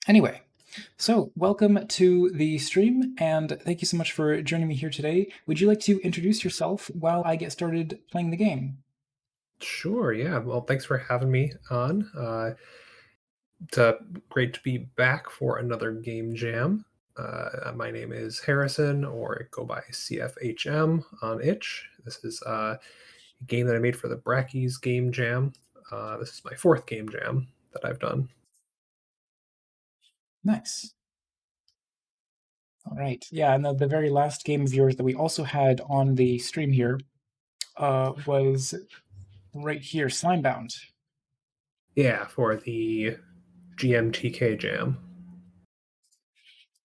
Anyway, so welcome to the stream, and thank you so much for joining me here today. Would you like to introduce yourself while I get started playing the game? Sure, yeah. Well, thanks for having me on. It's great to be back for another game jam. My name is Harrison, or I go by CFHM on itch. This is a game that I made for the Brackies Game Jam. This is my fourth game jam that I've done. Nice. All right. Yeah, and the very last game of yours that we also had on the stream here was right here, Slimebound. Yeah, for the GMTK Jam.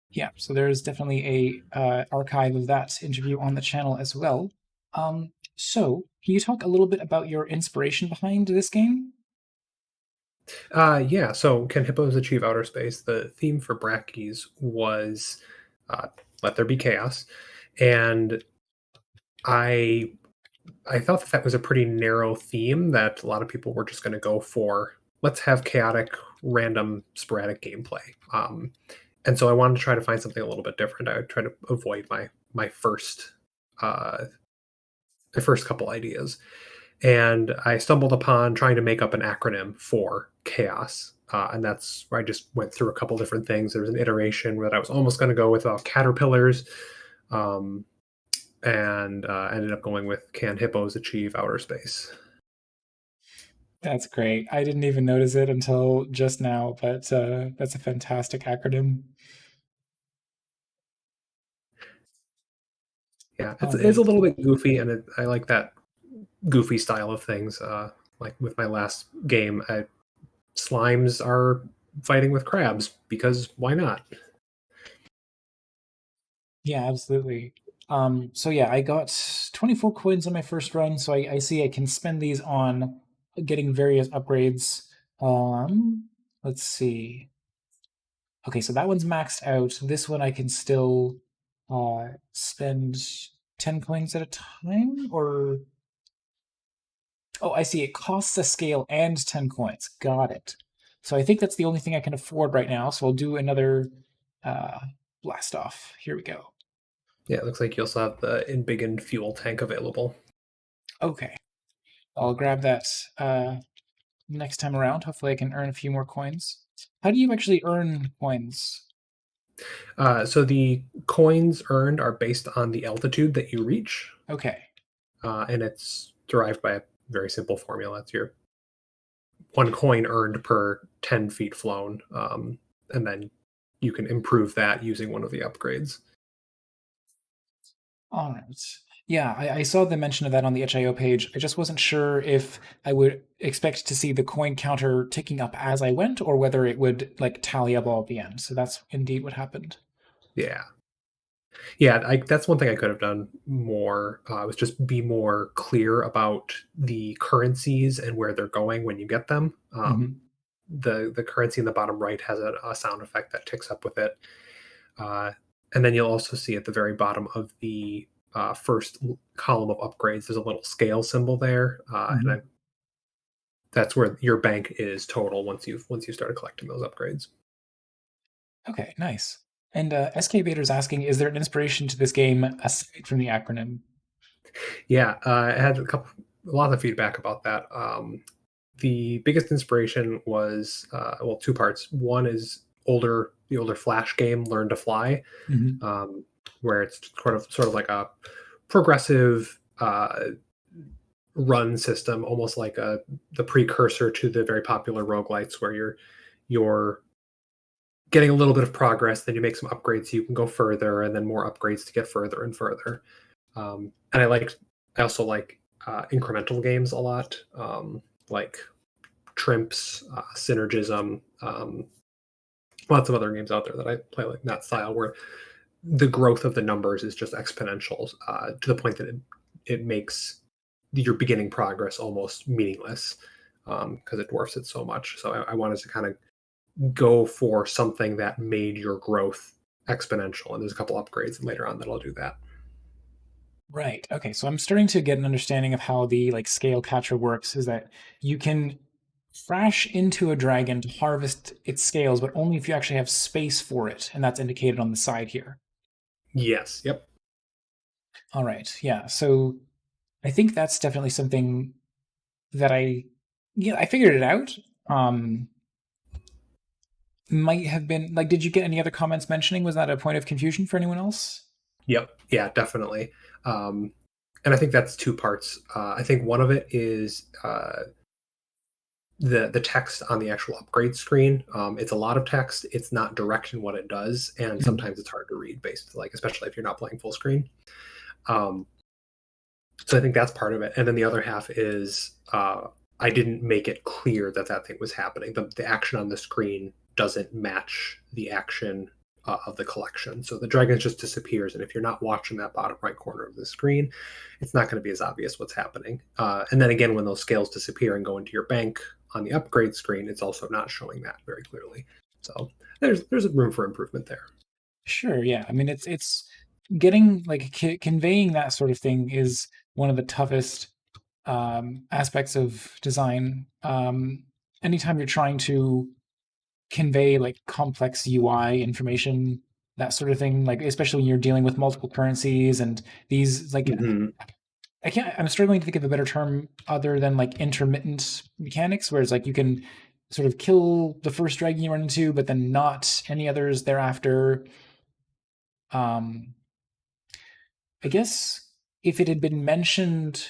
Yeah, so there's definitely a archive of that interview on the channel as well. So can you talk a little bit about your inspiration behind this game? Yeah, so Can Hippos Achieve Outer Space? The theme for Brackies was uh, Let There Be Chaos. And I I thought that that was a pretty narrow theme that a lot of people were just going to go for. Let's have chaotic, random, sporadic gameplay. And so I wanted to try to find something a little bit different. I would try to avoid my first uh, my first couple ideas, and I stumbled upon trying to make up an acronym for chaos. And that's where I just went through a couple different things. There was an iteration that I was almost going to go with caterpillars, um, and ended up going with Can Hippos Achieve Outer Space? That's great. I didn't even notice it until just now, but that's a fantastic acronym. Yeah, All it's a right. little bit goofy, and I like that goofy style of things. Like with my last game, slimes are fighting with crabs because why not? Yeah, absolutely. So yeah, I got 24 coins on my first run, so I see I can spend these on getting various upgrades. Let's see. Okay, so that one's maxed out. This one I can still spend 10 coins at a time, or oh, I see. It costs a scale and 10 coins. Got it. So I think that's the only thing I can afford right now. So I'll do another uh, blast off. Here we go. Yeah, it looks like you also have the Embiggen fuel tank available. Okay. I'll grab that next time around. Hopefully, I can earn a few more coins. How do you actually earn coins? So the coins earned are based on the altitude that you reach, Okay. and it's derived by a very simple formula. It's your one coin earned per 10 feet flown, and then you can improve that using one of the upgrades. All right. Yeah, I saw the mention of that on the HIO page. I just wasn't sure if I would expect to see the coin counter ticking up as I went, or whether it would like tally up all at the end. So that's indeed what happened. Yeah. Yeah, that's one thing I could have done more, was just be more clear about the currencies and where they're going when you get them. Hmm. The currency in the bottom right has a sound effect that ticks up with it. Uh, and then you'll also see at the very bottom of the first column of upgrades, there's a little scale symbol there, Hmm. that's where your bank is total once you started collecting those upgrades. Okay, nice. And SK Bader's asking, is there an inspiration to this game aside from the acronym? Yeah, I had a lot of feedback about that. The biggest inspiration was well, two parts. One is the older Flash game, Learn to Fly, Hmm. um, where it's sort of like a progressive run system, almost like the precursor to the very popular roguelites, where you're getting a little bit of progress, then you make some upgrades so you can go further, and then more upgrades to get further and further. And I also like incremental games a lot, like Trimps, Synergism, lots of other games out there that I play like that style, where the growth of the numbers is just exponential, to the point that it makes your beginning progress almost meaningless, because it dwarfs it so much. So I wanted to kind of go for something that made your growth exponential, and there's a couple upgrades later on that'll do that. Right. Okay. So I'm starting to get an understanding of how the like scale catcher works. Is that you can crash into a dragon to harvest its scales, but only if you actually have space for it, and that's indicated on the side here. Yes. Yep. All right, yeah. So I think that's definitely something that I figured it out. Um, might have been like, did you get any other comments mentioning? Was that a point of confusion for anyone else? Yep. Yeah, definitely. Um, and I think that's two parts. I think one of it is the text on the actual upgrade screen. It's a lot of text. It's not direct in what it does, and Mhm. sometimes it's hard to read, based like especially if you're not playing full screen. Um, so I think that's part of it, and then the other half is I didn't make it clear that that thing was happening. The action on the screen doesn't match the action of the collection. So the dragon just disappears, and if you're not watching that bottom right corner of the screen, it's not going to be as obvious what's happening. And then again, when those scales disappear and go into your bank on the upgrade screen, it's also not showing that very clearly. So there's room for improvement there. Sure, yeah. I mean, it's getting like conveying that sort of thing is one of the toughest aspects of design. Anytime you're trying to convey like complex UI information, that sort of thing, like especially when you're dealing with multiple currencies and these like Hmm. I'm struggling to think of a better term other than like intermittent mechanics, where it's like you can sort of kill the first dragon you run into, but then not any others thereafter. Um, I guess if it had been mentioned,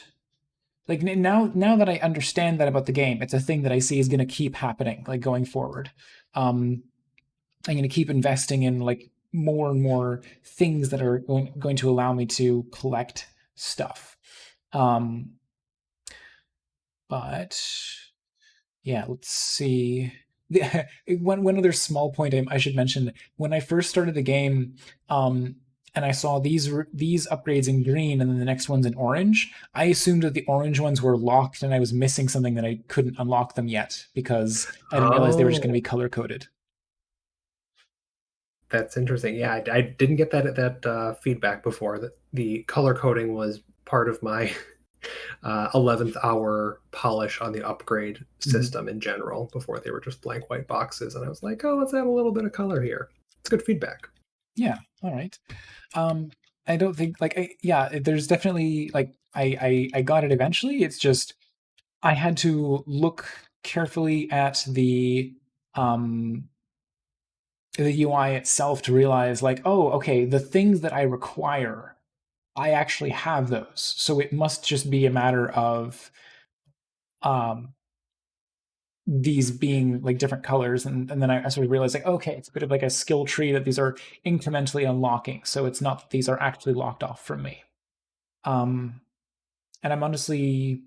like now that I understand that about the game, it's a thing that I see is going to keep happening, like going forward. Um, I'm going to keep investing in like more and more things that are going to allow me to collect stuff. Um, but yeah, let's see. One other small point I should mention: when I first started the game, um, and I saw these upgrades in green, and then the next ones in orange, I assumed that the orange ones were locked, and I was missing something that I couldn't unlock them yet because I didn't realize they were just going to Oh, be color coded. that's interesting. Yeah, I didn't get that feedback before. That the color coding was part of my 11th hour polish on the upgrade Mhm. system in general before they were just blank white boxes, and I was like, oh, let's add a little bit of color here. It's good feedback. Yeah, all right. Um, I don't think like yeah, there's definitely like I got it eventually. It's just I had to look carefully at the UI itself to realize like, oh, okay, the things that I require, I actually have those. So it must just be a matter of um these being like different colors and then I sort of realized like okay it's a bit of like a skill tree that these are incrementally unlocking so it's not that these are actually locked off from me um and I'm honestly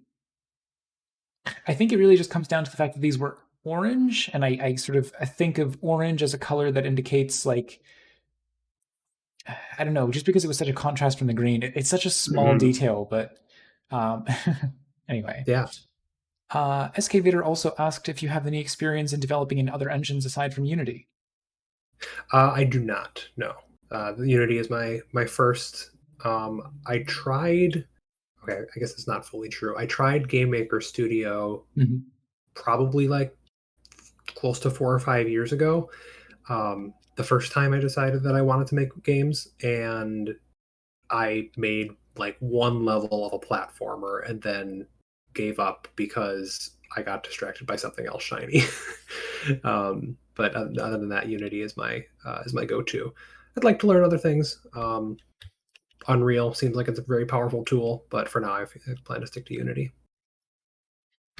I think it really just comes down to the fact that these were orange and I think of orange as a color that indicates like I don't know just because it was such a contrast from the green it's such a small Hmm. detail but um anyway Yeah, Escavator also asked if you have any experience in developing in other engines aside from Unity. I do not. No, the Unity is my first. I tried. Okay, I guess it's not fully true. I tried Game Maker Studio Mhm. probably like close to 4 or 5 years ago. The first time I decided that I wanted to make games, and I made like one level of a platformer and then gave up because I got distracted by something else shiny. But other than that, Unity is my go-to. I'd like to learn other things. Unreal seems like it's a very powerful tool, but for now, I plan to stick to Unity.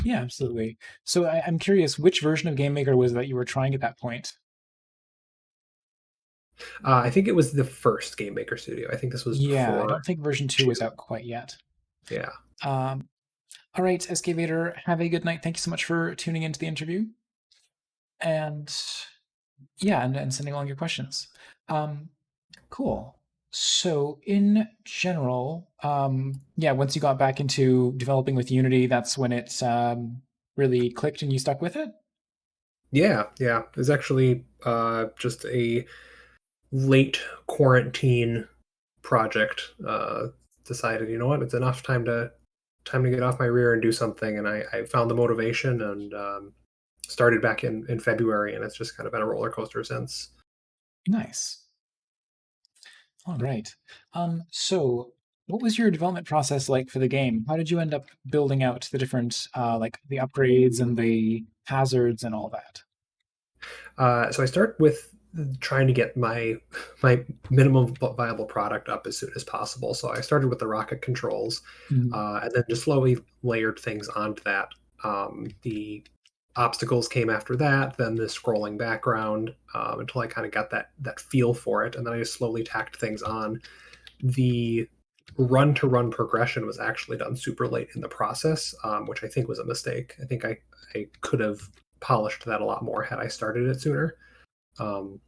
Yeah, absolutely. So I'm curious, which version of GameMaker was that you were trying at that point? I think it was the first Game Maker Studio. I think this was Yeah, I before don't think version 2 was two. out quite yet. Yeah. Um, all right, Excavator, have a good night. Thank you so much for tuning into the interview. And yeah, and sending along your questions. Um, cool. So in general, yeah, once you got back into developing with Unity, that's when it really clicked and you stuck with it? Yeah, yeah. It was actually just a late quarantine project. Decided, you know what, it's enough time to get off my rear and do something, and I found the motivation, and Started back in February, and it's just kind of been a roller coaster since. Nice. All right. So what was your development process like for the game? How did you end up building out the different like the upgrades and the hazards and all that? So I start with trying to get my minimum viable product up as soon as possible. So I started with the rocket controls, Mhm. and then just slowly layered things onto that. The obstacles came after that, then the scrolling background, until I kind of got that feel for it, and then I just slowly tacked things on. The run to run progression was actually done super late in the process, which I think was a mistake. I think I could have polished that a lot more had I started it sooner. Um,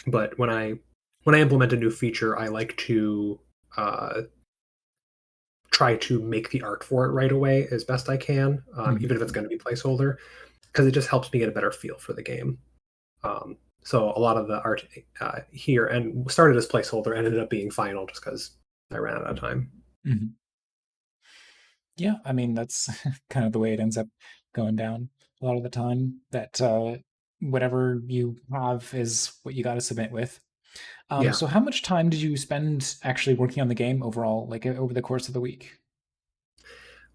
but when I implement a new feature, I like to uh, try to make the art for it right away as best I can, Mhm. even if it's going to be placeholder, because it just helps me get a better feel for the game. So a lot of the art here and started as placeholder ended up being final just because I ran out of time. Mhm. Yeah, I mean that's kind of the way it ends up going down a lot of the time. That whatever you have is what you got to submit with. Yeah. So how much time did you spend actually working on the game overall, like over the course of the week?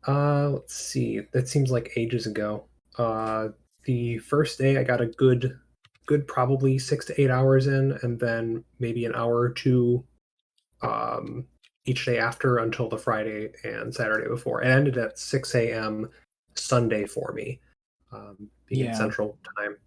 Let's see. That seems like ages ago. Uh, the first day I got a good probably 6 to 8 hours in, and then maybe an hour or two um, each day after until the Friday and Saturday before. It ended at 6 a.m. Sunday for me, being in Yeah. Central Time.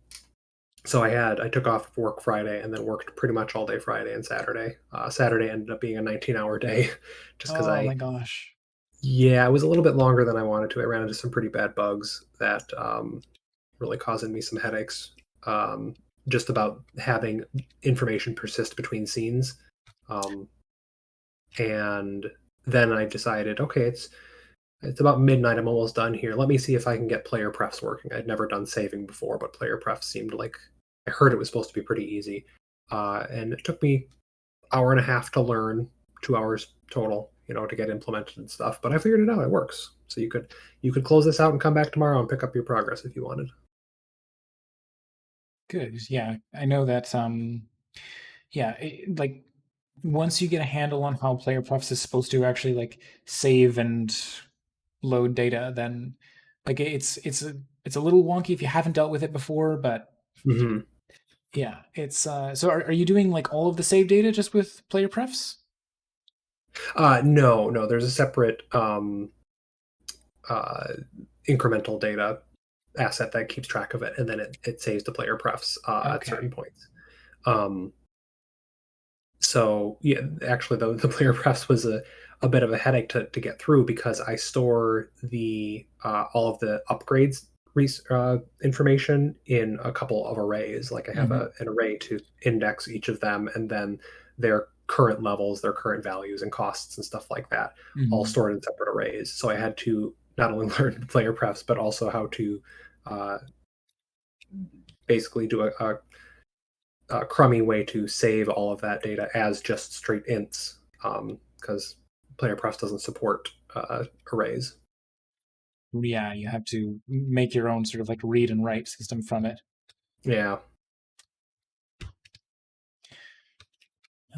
So I took off work Friday and then worked pretty much all day Friday and Saturday. Saturday ended up being a 19-hour day, just because Oh I my gosh. yeah, it was a little bit longer than I wanted to. I ran into some pretty bad bugs that really causing me some headaches. Um, just about having information persist between scenes. Um, and then I decided, okay, it's about midnight. I'm almost done here. Let me see if I can get player prefs working. I'd never done saving before, but player prefs seemed like I heard it was supposed to be pretty easy. And it took me hour and a half to learn, 2 hours total, to get implemented and stuff. But I figured it out. It works. So you could close this out and come back tomorrow and pick up your progress if you wanted. Good. Yeah, I know that. Yeah, like once you get a handle on how player prefs is supposed to actually like save and load data, then like it's a little wonky if you haven't dealt with it before, but Hmm. yeah, it's so are you doing like all of the save data just with player prefs? No, no. There's a separate uh, incremental data asset that keeps track of it, and then it saves the player prefs at certain Okay. points. Um, so yeah, actually the player prefs was a bit of a headache to get through because I store the all of the upgrades information in a couple of arrays. Like I have Hmm. an array to index each of them, and then their current levels, their current values and costs and stuff like that, all Hmm. stored in separate arrays. So I had to not only learn player prefs, but also how to uh, basically do a crummy way to save all of that data as just straight ints, because player prefs doesn't support arrays. Yeah, you have to make your own sort of like read and write system from it. Yeah,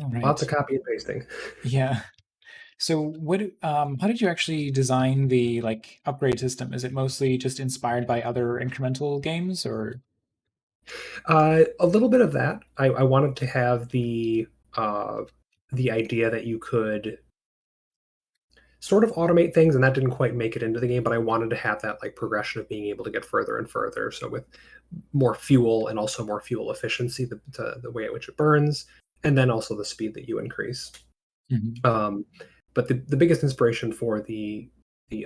All lots right. of copy and pasting. Yeah. So what how did you actually design the like upgrade system? Is it mostly just inspired by other incremental games or A little bit of that. I wanted to have the idea that you could sort of automate things, and that didn't quite make it into the game. But I wanted to have that like progression of being able to get further and further. So with more fuel and also more fuel efficiency, the way at which it burns, and then also the speed that you increase. Mhm. Um, but the biggest inspiration for the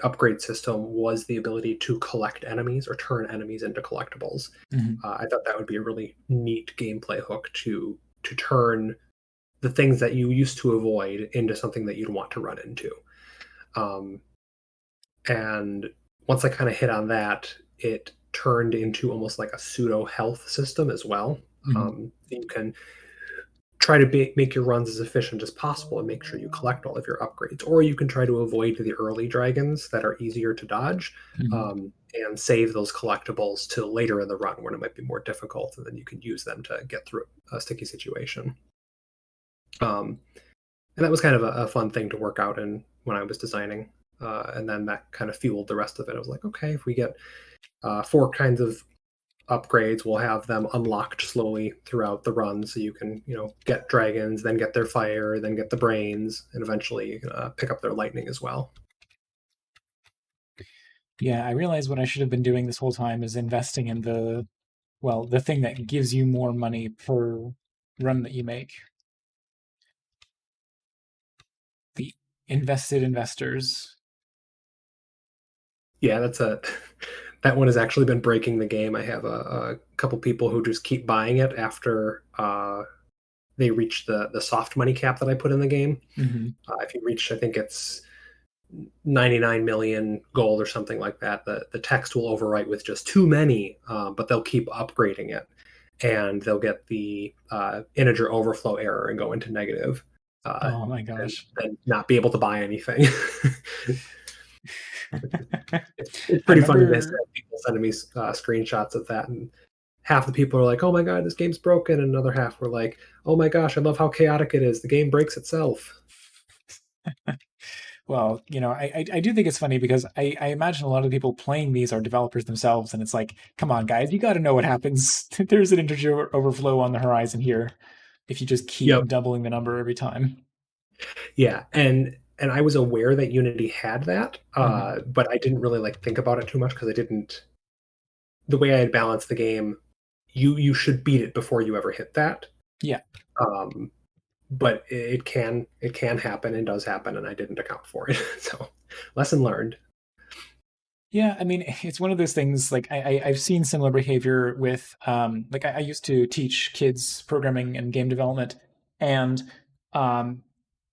upgrade system was the ability to collect enemies or turn enemies into collectibles. Mhm. I thought that would be a really neat gameplay hook to turn the things that you used to avoid into something that you'd want to run into. Um, and once I kind of hit on that, it turned into almost like a pseudo health system as well. Mhm. You can try to make your runs as efficient as possible and make sure you collect all of your upgrades. Or you can try to avoid the early dragons that are easier to dodge, Mhm. and save those collectibles till later in the run when it might be more difficult, and then you can use them to get through a sticky situation. And that was kind of a fun thing to work out in when I was designing. And then that kind of fueled the rest of it. I was like, okay, if we get four kinds of upgrades, we'll have them unlocked slowly throughout the run, so you can get dragons, then get their fire, then get the brains, and eventually pick up their lightning as well. Yeah, I realize what I should have been doing this whole time is investing in the thing that gives you more money per run that you make. The invested investors. Yeah, that's a that one has actually been breaking the game. I have a couple people who just keep buying it after they reach the soft money cap that I put in the game. Mm-hmm. If you reach, I think it's 99 million gold or something like that, the text will overwrite with just too many, but they'll keep upgrading it, and they'll get the integer overflow error and go into negative, Oh my and gosh. then not be able to buy anything. It's I pretty funny to have remember people sending me screenshots of that, and half the people are like, "Oh my god, this game's broken," and another half were like, "Oh my gosh, I love how chaotic it is. The game breaks itself." well, I do think it's funny because I imagine a lot of people playing these are developers themselves, and it's like, come on, guys, you got to know what happens. There's an integer overflow on the horizon here if you just keep Yep. doubling the number every time. Yeah, and I was aware that Unity had that, Mm-hmm. but I didn't really like think about it too much because I didn't. The way I had balanced the game, you should beat it before you ever hit that. Yeah. Um, but it can happen and does happen, and I didn't account for it. So, lesson learned. Yeah, I mean, it's one of those things. Like I've seen similar behavior with like I used to teach kids programming and game development, and um,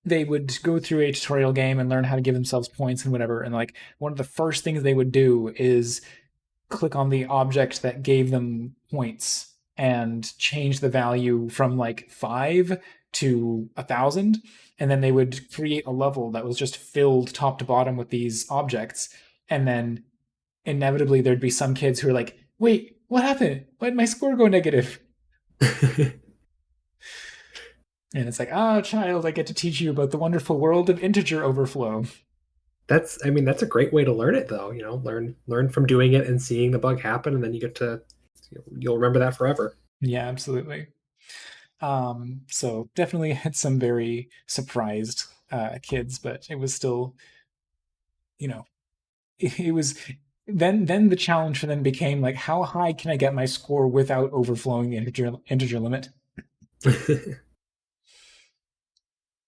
they would go through a tutorial game and learn how to give themselves points and whatever. And like one of the first things they would do is click on the object that gave them points and change the value from like 5 to 1,000, and then they would create a level that was just filled top to bottom with these objects, and then inevitably there'd be some kids who are like, wait, what happened? Why did my score go negative? And it's like, ah, child, I get to teach you about the wonderful world of integer overflow. I mean, that's a great way to learn it, though. Learn from doing it and seeing the bug happen, and then you get to you'll remember that forever. Yeah, absolutely. So definitely had some very surprised kids, but it was still, you know, it was then the challenge for them became like, how high can I get my score without overflowing the integer limit?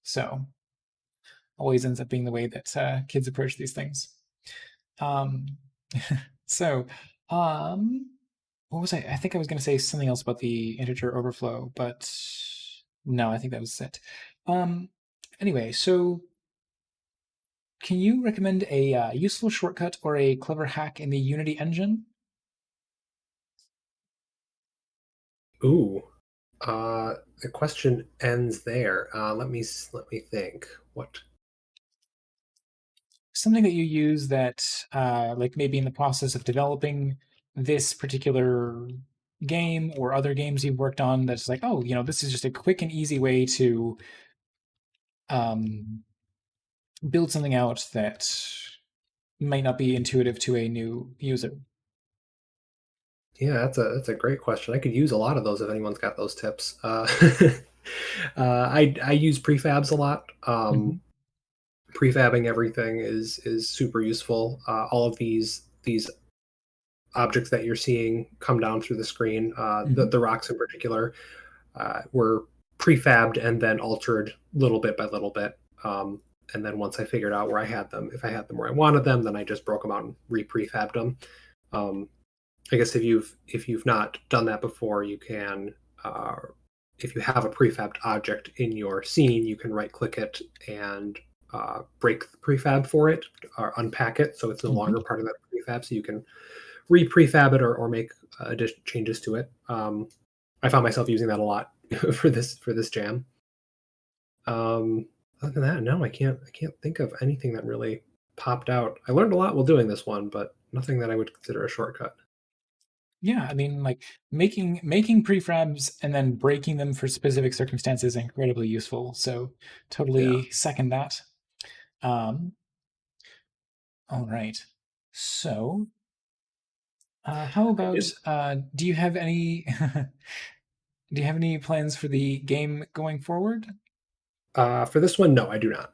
So always ends up being the way that kids approach these things. Um, so, um, what was I? I think I was going to say something else about the integer overflow, but no, I think that was it. Um, anyway, so can you recommend a useful shortcut or a clever hack in the Unity engine? Ooh, the question ends there. Let me think. What? Something that you use that, like maybe in the process of developing this particular game or other games you've worked on, that's like, oh, this is just a quick and easy way to um, build something out that might not be intuitive to a new user. Yeah, that's a great question. I could use a lot of those if anyone's got those tips. I use prefabs a lot. Mm-hmm. Prefabbing everything is super useful. All of these objects that you're seeing come down through the screen, Mm-hmm. the rocks in particular, were prefabbed and then altered little bit by little bit. And then once I figured out where I had them, if I had them where I wanted them, then I just broke them out and re-prefabbed them. Um, I guess if you've not done that before, you can. If you have a prefabbed object in your scene, you can right click it and break the prefab for it or unpack it so it's no Mm-hmm. longer part of that prefab. So you can re-prefab it or make additional changes to it. I found myself using that a lot for this jam. Um, Other than that, no, I can't think of anything that really popped out. I learned a lot while doing this one, but nothing that I would consider a shortcut. Yeah, I mean, like making prefabs and then breaking them for specific circumstances is incredibly useful. So Yeah. totally second that. Um, all right. So, how I about did do you have any do you have any plans for the game going forward? For this one, no, I do not.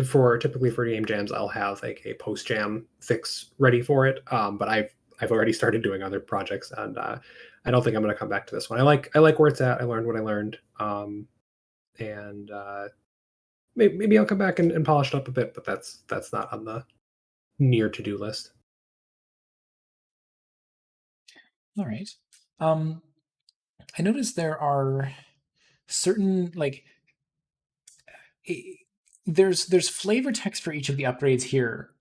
For typically for game jams, I'll have like a post jam fix ready for it. But I've already started doing other projects, and I don't think I'm going to come back to this one. I like where it's at. I learned what I learned, and maybe I'll come back and polish it up a bit. But that's not on the near to do list. All right. Um, I noticed there are certain like i- there's flavor text for each of the upgrades here,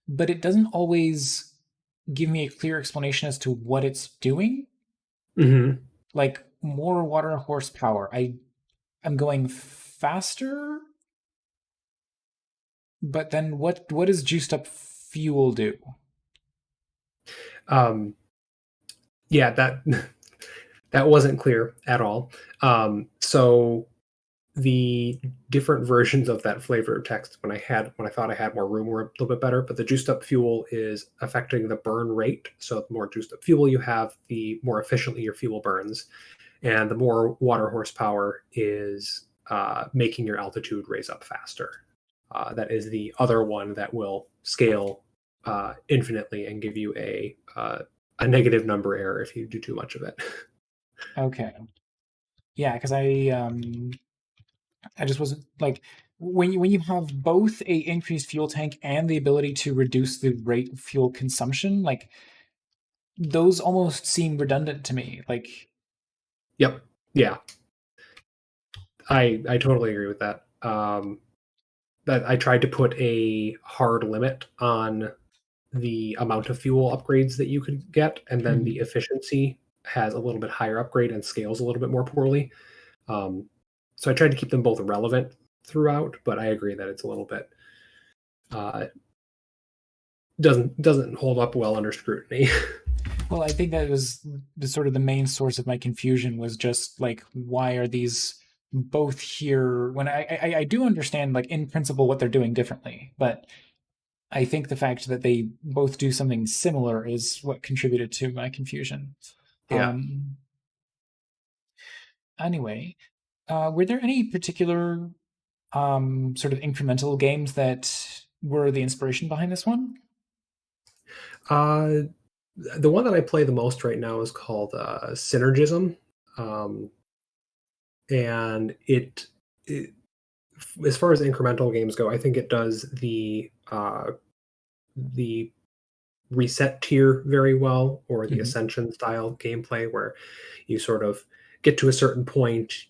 but it doesn't always give me a clear explanation as to what it's doing. Hmm. Like more water horsepower. I'm going faster, but then what does juiced up fuel do? Um, yeah, that that wasn't clear at all. So the different versions of that flavor of text when I thought I had more room were a little bit better, but the juiced up fuel is affecting the burn rate. So the more juiced up fuel you have, the more efficiently your fuel burns, and the more water horsepower is making your altitude raise up faster. That is the other one that will scale infinitely and give you a negative number error if you do too much of it. Okay. Yeah, because I just wasn't like when you have both a increased fuel tank and the ability to reduce the rate of fuel consumption, like those almost seem redundant to me. Like, Yep. Yeah, I totally agree with that. That I tried to put a hard limit on the amount of fuel upgrades that you could get, and then the mhm. efficiency has a little bit higher upgrade and scales a little bit more poorly. Um, so I tried to keep them both relevant throughout, but I agree that it's a little bit uh, doesn't hold up well under scrutiny. Well, I think that was the sort of the main source of my confusion was just like why are these both here when I do understand like in principle what they're doing differently, but I think the fact that they both do something similar is what contributed to my confusion. Yeah. Um, anyway, were there any particular sort of incremental games that were the inspiration behind this one? Uh, the one that I play the most right now is called Synergism, um, and it as far as incremental games go, I think it does the reset tier very well, or the Hmm. ascension style gameplay where you sort of get to a certain point,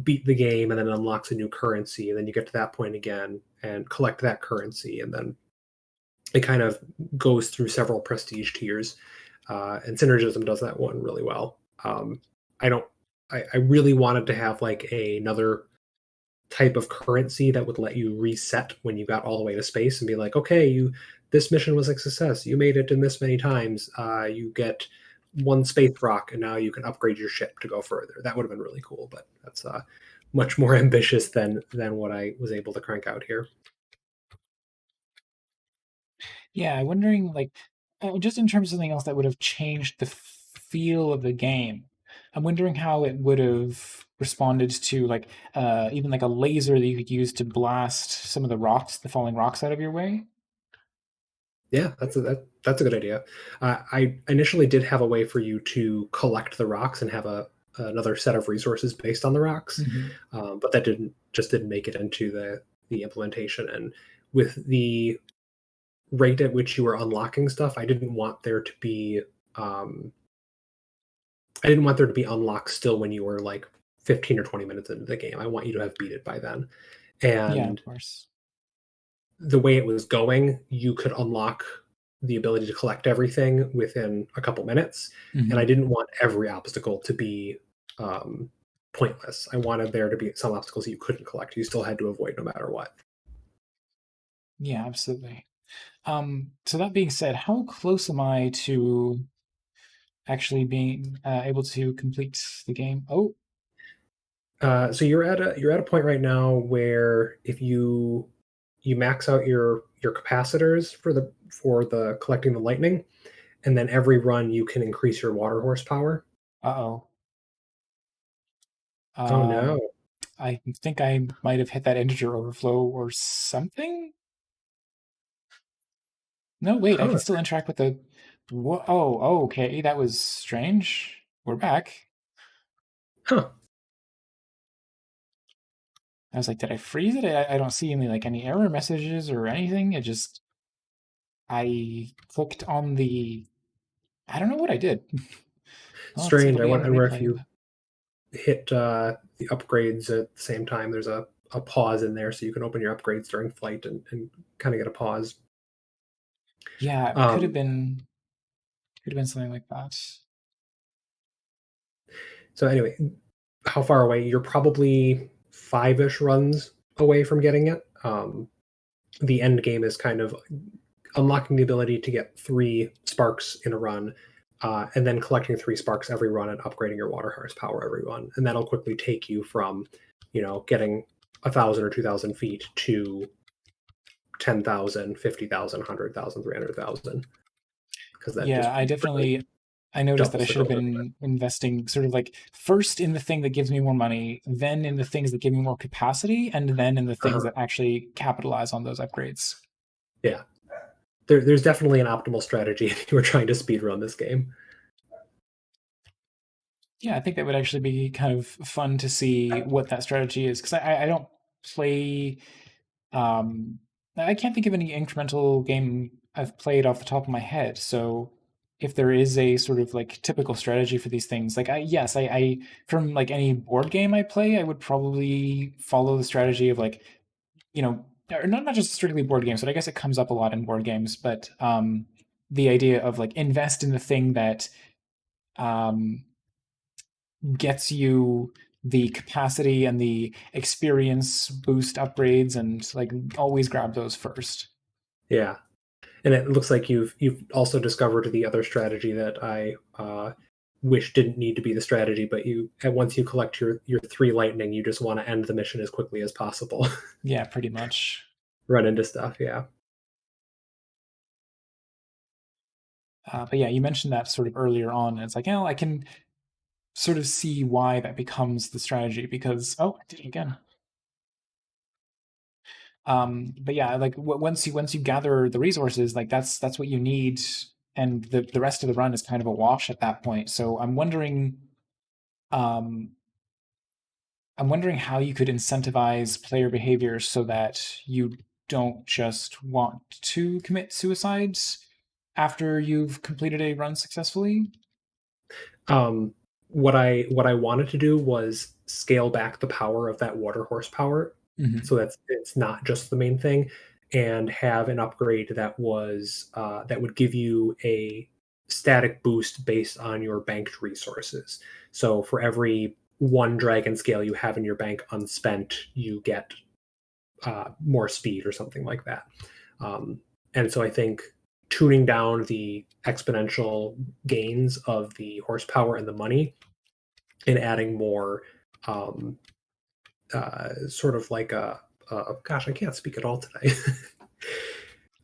beat the game, and then it unlocks a new currency, and then you get to that point again and collect that currency, and then it kind of goes through several prestige tiers. And Synergism does that one really well. I don't. I really wanted to have like another type of currency that would let you reset when you got all the way to space and be like, okay, you this mission was a success. You made it in this many times. You get one space rock, and now you can upgrade your ship to go further. That would have been really cool, but that's much more ambitious than what I was able to crank out here. Yeah, I'm wondering, like, just in terms of something else that would have changed the feel of the game. I'm wondering how it would have responded to, like, even like a laser that you could use to blast some of the rocks, the falling rocks out of your way. Yeah, that's a good idea. I initially did have a way for you to collect the rocks and have a another set of resources based on the rocks, Hmm. but that didn't make it into the implementation. And with the rate at which you were unlocking stuff, um, I didn't want there to be unlocks still when you were like 15 or 20 minutes into the game. I want you to have beat it by then. Yeah, And of course. the way it was going, you could unlock the ability to collect everything within a couple minutes. And I Hmm. didn't want every obstacle to be um, pointless. I wanted there to be some obstacles you couldn't collect. You still had to avoid no matter what. Yeah, absolutely. So that being said, how close am I to actually being able to complete the game? Oh, So you're at a point right now where if you max out your capacitors for the collecting the lightning, and then every run you can increase your water horsepower. uh-oh. Oh no. I think I might have hit that integer overflow or something. No, wait, I can Huh. still interact with the. Oh, okay, that was strange. We're back. Huh. I was like, did I freeze it? I don't see any error messages or anything. It just I clicked on the. I don't know what I did. Well, it's Strange. able I to be on the wonder if replay. you hit the upgrades at the same time. There's a pause in there, so you can open your upgrades during flight and kind of get a pause. Yeah, it Um, could have been something like that. so anyway, how far away? You're probably five-ish runs away from getting it. The end game is kind of unlocking the ability to get three sparks in a run, and then collecting three sparks every run and upgrading your water horsepower every run, and that'll quickly take you from, getting 1,000 or 2,000 feet to 10,000, 50,000, 100,000, 300,000, because that Yeah, just I really definitely I noticed that I doubles the should have golden. been investing sort of like first in the thing that gives me more money, then in the things that give me more capacity, and then in the things Uh-huh. that actually capitalize on those upgrades. Yeah, there's definitely an optimal strategy if you were trying to speed run this game. Yeah, I think that would actually be kind of fun to see what that strategy is because I don't play. Um, I can't think of any incremental game I've played off the top of my head. So if there is a sort of like typical strategy for these things, like I from like any board game I play, I would probably follow the strategy of like or not just strictly board games, but I guess it comes up a lot in board games. But the idea of like invest in the thing that um gets you the capacity and the experience boost upgrades and like always grab those first. Yeah, and it looks like you've also discovered the other strategy that I wish didn't need to be the strategy, but once you collect your three lightning, you just want to end the mission as quickly as possible. Yeah, pretty much. Run into stuff, yeah. But yeah, you mentioned that sort of earlier on. And it's like, I can sort of see why that becomes the strategy because I did it again. But yeah, like once you gather the resources, like that's what you need, and the rest of the run is kind of a wash at that point. So um, I'm wondering how you could incentivize player behavior so that you don't just want to commit suicides after you've completed a run successfully. Um, what I wanted to do was scale back the power of that water horsepower, Hmm. so that it's not just the main thing, and have an upgrade that would give you a static boost based on your banked resources. So for every one dragon scale you have in your bank unspent, you get more speed or something like that. Um, and so I think tuning down the exponential gains of the horsepower and the money and adding more um, sort of like gosh, I can't speak at all today.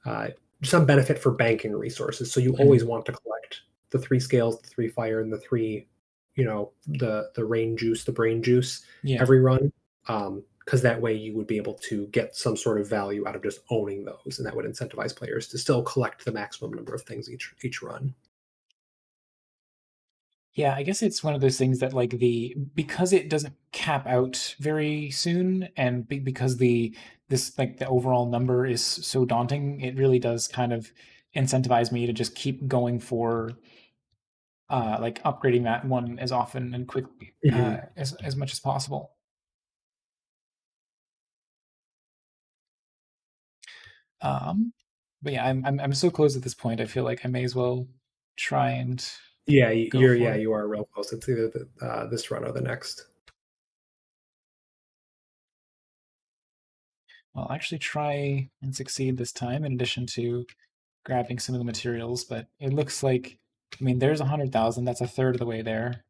uh, some benefit for banking resources. So you always Hmm. want to collect the three scales, the three fire, and the three, the rain juice, the brain juice Yeah. every run. Because that way you would be able to get some sort of value out of just owning those, and that would incentivize players to still collect the maximum number of things each run. Yeah, I guess it's one of those things that like the because it doesn't cap out very soon and because the overall number is so daunting, it really does kind of incentivize me to just keep going for like upgrading that one as often and quickly Mhm. as much as possible. Um, but yeah, I'm so close at this point. I feel like I may as well try and Yeah, go for it. you are real close. It's either this run or the next. I'll actually try and succeed this time in addition to grabbing some of the materials, but it looks like, I mean, there's 100,000. That's a third of the way there.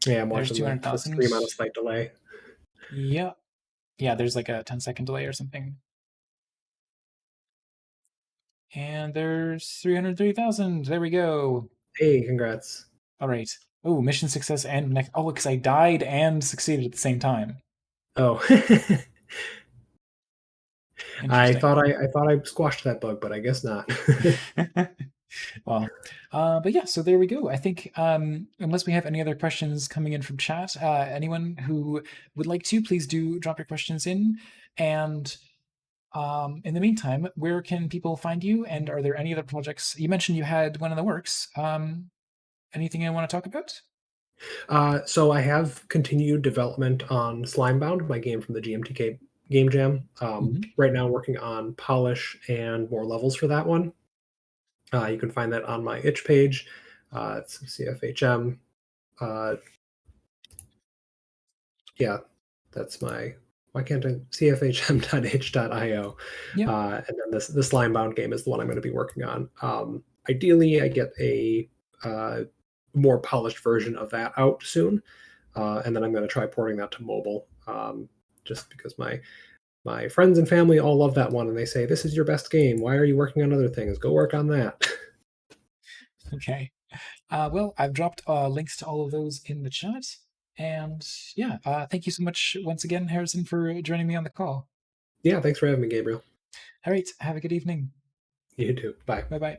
Yeah, I'm There's watching the 200,000. stream on a slight delay. Yeah. Yeah, there's like a 10-second delay or something. And there's 330,000. There we go. Hey, congrats. All right. Oh, mission success and next. Oh, because I died and succeeded at the same time. Oh, Interesting. I thought I squashed that bug, but I guess not. Well, but yeah, so there we go. I think unless we have any other questions coming in from chat, anyone who would like to, please do drop your questions in. And in the meantime, where can people find you? And are there any other projects? You mentioned you had one in the works. Anything I want to talk about? So I have continued development on Slimebound, my game from the GMTK Game Jam. Mhm. Right now, working on polish and more levels for that one. You can find that on my itch page. It's CFHM. Uh, yeah, that's my. Why can't I cfhm.itch.io? Yep. And then this Slimebound game is the one I'm going to be working on. Ideally, I get a more polished version of that out soon, and then I'm going to try porting that to mobile. Just because my friends and family all love that one, and they say this is your best game. Why are you working on other things? Go work on that. Okay. Well, I've dropped links to all of those in the chat. And yeah, thank you so much once again, Harrison, for joining me on the call. Yeah, thanks for having me, Gabriel. All right. Have a good evening. You too. Bye. Bye bye.